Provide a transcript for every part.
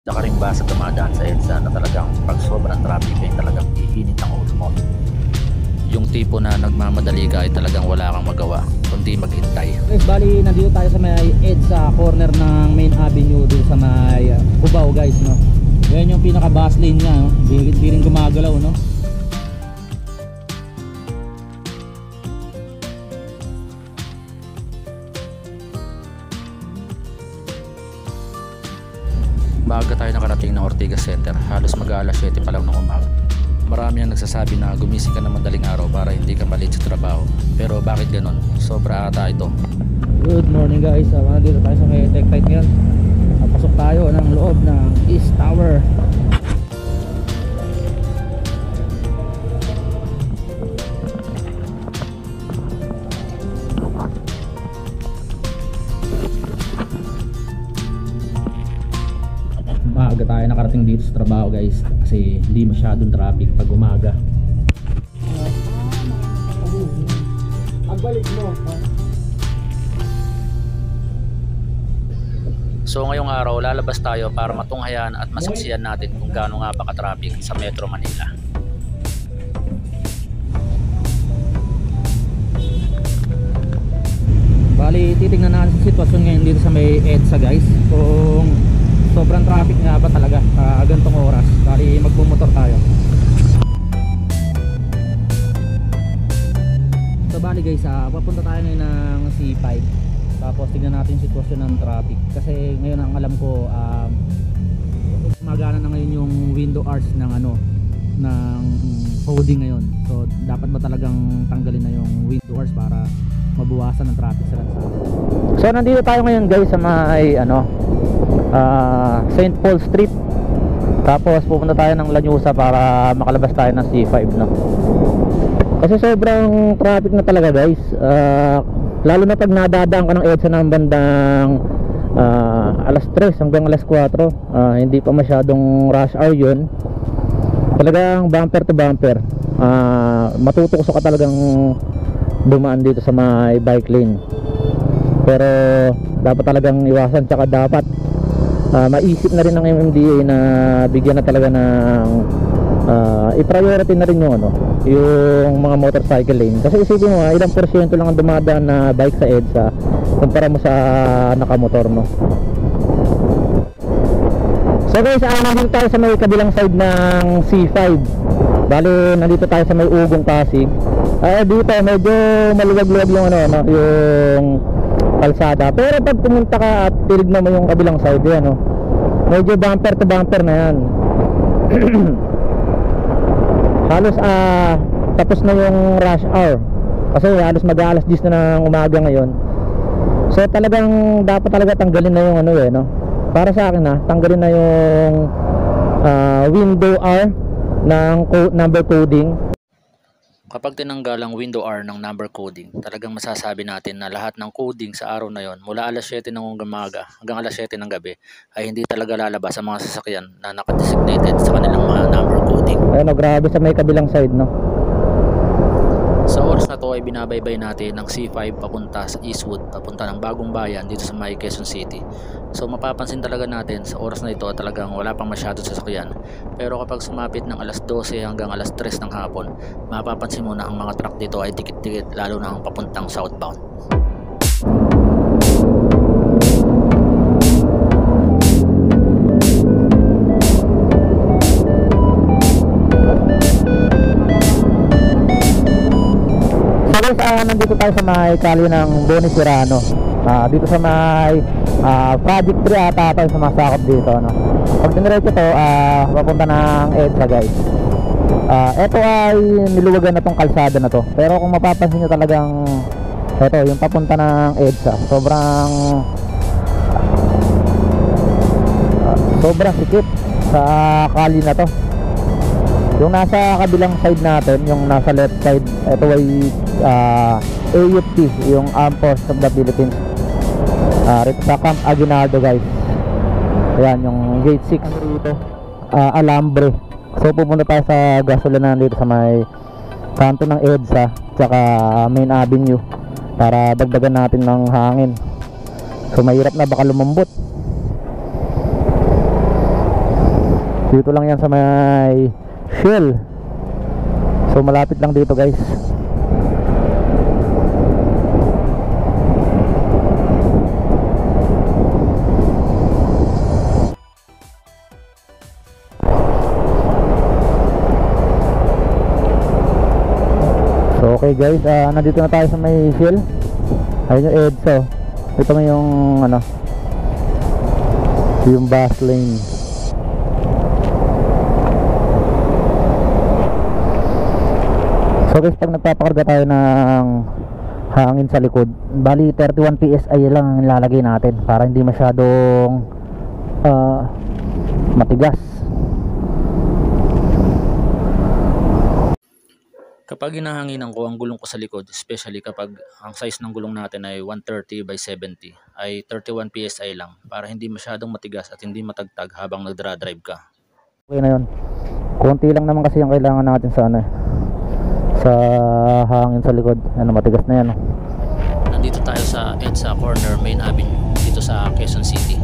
Saka rin ba sa dumadaan sa EDSA na talagang pag sobrang traffic ay talagang iinit ang ulo mo. Yung tipo na nagmamadali ka ay talagang wala kang magawa kundi maghintay. Guys, bali nandito tayo sa may EDSA corner ng Main Avenue dito sa may Cubao guys, no. Yan yung pinaka bus lane niya, no? Di rin gumagalaw, no. Maaga tayo nakarating ng Ortigas Center, halos mag-aalas 7 pa lang ng umaga. Marami ang nagsasabi na gumising ka ng madaling araw para hindi ka malate sa trabaho. Pero bakit ganon? Sobra ata ito. Good morning guys, dito tayo sa may Tech Tight ngayon. Pasok tayo ng loob ng East Tower. Maaga tayo nakarating dito sa trabaho guys kasi hindi masyadong traffic pag umaga. Agbalik mo. So ngayong araw lalabas tayo para matunghayan at masaksiyan natin kung gaano nga ba ka-traffic sa Metro Manila. Bali titingnan natin sa sitwasyon ngayon dito sa may EDSA guys, kung sobrang traffic nga ba talaga gantong oras. Bali magbumotor tayo. So bali guys, papunta tayo ngayon ng C5. Tapos tingnan natin yung sitwasyon ng traffic. Kasi ngayon ang alam ko gumagana na ngayon yung window hours ng ng coding ngayon. So dapat ba talagang tanggalin na yung window hours para mabawasan ng traffic sa lansangan. So nandito tayo ngayon guys sa may St. Paul Street. Tapos pupunta tayo ng Lanyusa para makalabas tayo ng C5, no. Kasi sobrang traffic na talaga guys. Lalo na pag nadadaan ka ng EDSA ng bandang alas 3 hanggang alas 4, hindi pa masyadong rush hour yun. Talagang bumper to bumper. Matutukso ka talagang dumaan dito sa may bike lane. Pero dapat talagang iwasan, tsaka dapat maisip na rin ng MMDA na bigyan na talaga ng i-priority na rin yung mga motorcycle lane. Kasi isipin mo ilang porsyento lang ang dumadaan na bike sa EDSA kumpara mo sa nakamotor, no. So guys, nandito tayo sa may kabilang side ng C5. Bali nandito tayo sa may Ugong Pasig. Dito medyo maluwag-luwag yung yung kalsada. Pero pag pumunta ka at tinignan mo yung kabilang side, medyo bumper to bumper na yan. Halos tapos na yung rush hour. Kasi halos mag-aalas 10 na ng umaga ngayon. So talagang dapat talaga tanggalin na yung para sa akin tanggalin na yung window hour ng number coding. Kapag tinanggal ang window hour ng number coding, talagang masasabi natin na lahat ng coding sa araw na yon mula alas 7 ng umaga hanggang alas 7 ng gabi ay hindi talaga lalabas sa mga sasakyan na nakadesignated sa kanilang mga number coding. Grabe sa may kabilang side, no. Sa oras na to ay binabaybay natin ng C5 papunta sa Eastwood, papunta ng Bagong Bayan dito sa may Quezon City. So mapapansin talaga natin sa oras na ito talagang wala pang masyado sasakyan. Pero kapag sumapit ng alas 12 hanggang alas 3 ng hapon, mapapansin mo na ang mga truck dito ay dikit-dikit, lalo na ang papuntang southbound. Nandito tayo sa may kali ng Boni Serrano. Dito sa may Project 3 ata tayo sumasakop dito, no. Pag diniretso to, papunta ng EDSA guys. Ito ay niluwagan na tong kalsada na to. Pero kung mapapansin nyo talagang ito, yung papunta ng EDSA, sobrang sikip sa kali na to. Yung nasa kabilang side natin, yung nasa left side, ito ay AFP, yung Armed Forces of the Philippines. Rito sa Camp Aguinaldo guys. Ayan, yung gate 6 rito, Alambre. So pupunta tayo sa gasolinan dito sa may kanto ng EDSA tsaka Main Avenue para dagdagan natin ng hangin. So mahirap na, baka lumambot. Dito lang yan sa may Shell. So malapit lang dito guys. So okay guys, nandito na tayo sa may Shell. Ayun yung EDSA. Ito na yung ano, yung bus lane. So guys, pag nagpapakarga tayo ng hangin sa likod, bali 31 PSI lang ang ilalagay natin para hindi masyadong matigas. Kapag hinahanginan ko ang gulong ko sa likod, especially kapag ang size ng gulong natin ay 130 by 70, ay 31 PSI lang para hindi masyadong matigas at hindi matagtag habang nagdra-drive ka. Okay na yun. Konti lang naman kasi yung kailangan natin sa ano, sa hangin sa likod. Ano, matigas na yan. Nandito tayo sa EDSA Corner Main Avenue dito sa Quezon City.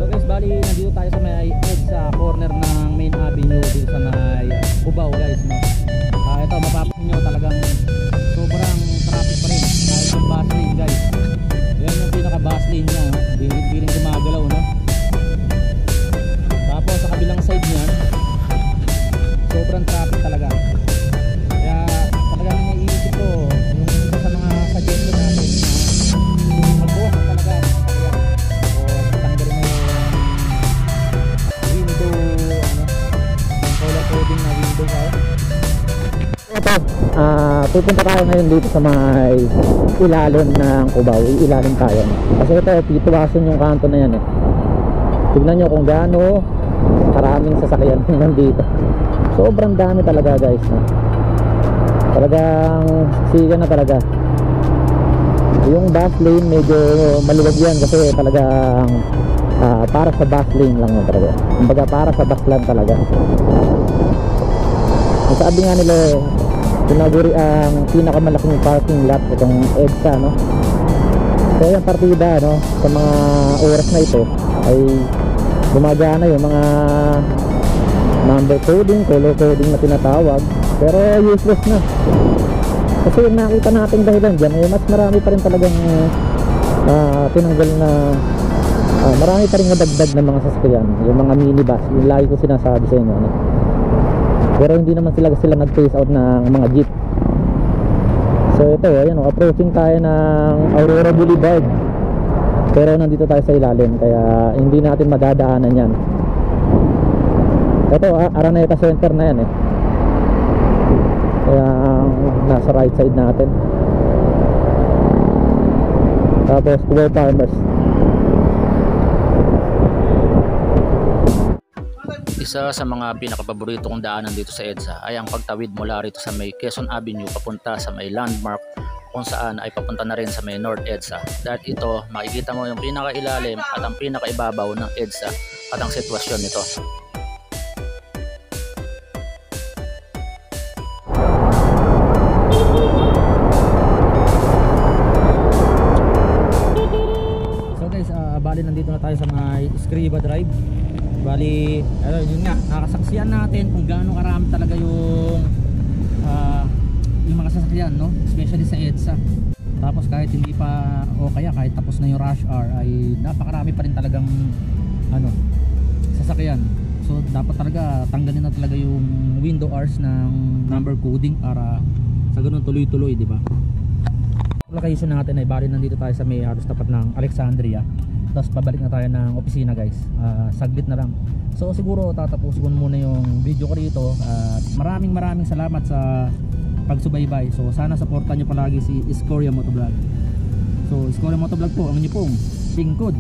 So guys, bali nandito tayo sa may EDSA corner ng Main Avenue dito sa may Cubao guys, no? Ito mapapansin nyo talagang sobrang traffic pa rin kahit yung bus lane guys. Yan yung pinaka bus lane nya, hindi rin gumagalaw, no? Tapos sa kabilang side niyan sobrang traffic talaga. Kaya talagang iniisip ko yung isa sa mga suggestion natin na magbukas na talaga o tanggalin na yung window, yung color coding na window ka. Ito, pupunta tayo ngayon dito sa may ilalim ng Cubao. Ilalim tayo kasi ito, pituwasan yung kanto na yan eh. Tignan nyo kung gaano karaming sasakyan nandito. Sobrang dami talaga guys, no? Talagang siga na talaga. Yung bus lane medyo maluwag yan kasi talagang para sa bus lane lang yan talaga. Kumbaga para sa bus lang talaga. Ang sabi nga nila, tinaguri ang pinakamalaking parking lot itong EDSA, no? So yung partida, no, sa mga oras na ito ay gumagana yung mga number coding, color coding na tinatawag, pero useless na kasi yung nakita natin dahilan dyan eh, mas marami pa rin talagang tinanggal na marami pa rin nadagdag na mga sasakyan, yung mga minibus, yung lagi ko sinasabi sa inyo, no? Pero hindi naman sila nag-phase out ng mga jeep. So ito, ayan, approaching tayo ng Aurora Boulevard, pero nandito tayo sa ilalim kaya hindi natin madadaanan yan. Ito, Araneta Center na yan eh. Kaya nasa right side natin. Tapos Cubao Farmers. Isa sa mga pinakapaborito kong daanan dito sa EDSA ay ang pagtawid mula rito sa may Quezon Avenue papunta sa may landmark kung saan ay papunta na rin sa may North EDSA. Dahil ito, makikita mo yung pinakailalim at ang pinakaibabaw ng EDSA at ang sitwasyon nito. So guys, bali nandito na tayo sa may Escriba Drive. Bali, yun nga, nakasaksiyan natin kung gaano karami talaga yung mga sasakyan, no? Especially sa EDSA. Tapos kahit hindi pa, o kaya kahit tapos na yung rush hour, ay napakarami pa rin talagang sasakyan. So dapat talaga tanggalin na talaga yung window hours ng number coding para sa ganun tuloy-tuloy, di ba? Location natin ay bali nandito tayo sa may halos tapat ng Alexandria. Tapos pabalik na tayo ng opisina guys, saglit na lang. So siguro tatapusin ko muna yung video ko rito. Maraming salamat sa pagsubaybay. So sana supportan nyo palagi si Escoria Motovlog. So Escoria Motovlog po ang inyo pong lingkod.